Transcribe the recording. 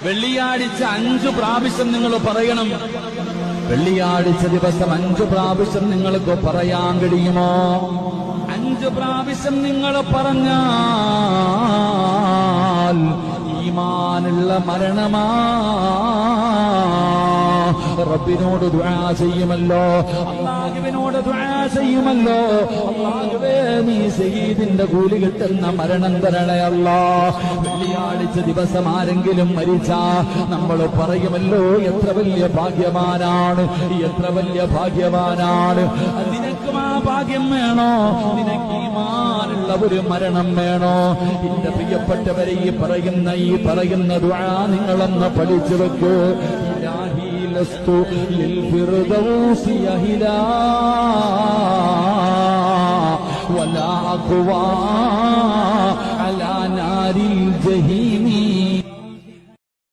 വെള്ളിയാഴ്ച 5 പ്രാവശ്യം നിങ്ങൾ പറയണം. വെള്ളിയാഴ്ച ദിവസം 5 പ്രാവശ്യം നിങ്ങൾക്ക് പറയാൻ കഴിയുമോ? 5 പ്രാവശ്യം നിങ്ങൾ പറഞ്ഞാൽ ഈമാനുള്ള മരണമാ. റബ്ബിനോട് ദുആ ചെയ്യുമല്ലോ, അല്ലാഹുവിനോട് ദുആ ചെയ്യുമല്ലോ. അല്ലാഹുവേ, നീ ശഹീദിന്റെ കൂലി കിട്ടുന്ന മരണം തരണേ അല്ലാഹ്. വെള്ളിയാഴ്ച ദിവസം ആരെങ്കിലും മരിച്ചാ നമ്മൾ പറയുമല്ലോ, എത്ര വലിയ ഭാഗ്യവാനാണ്, എത്ര വലിയ ഭാഗ്യവാനാണ്. നിനക്കും ആ ഭാഗ്യം വേണോ? നിനക്ക് ഈമാനുള്ള ഒരു മരണം വേണോ? എന്റെ പ്രിയപ്പെട്ടവരെ, ഈ പറയുന്ന ദുആ നിങ്ങളൊന്ന് പഠിച്ചു വെക്കൂ. ഇലാഹി ലസ്തു ലിൽ ഫിർദൗസി അഹിലാ വലാ അഖ്വാ അലാ നാരിൽ ജഹീമി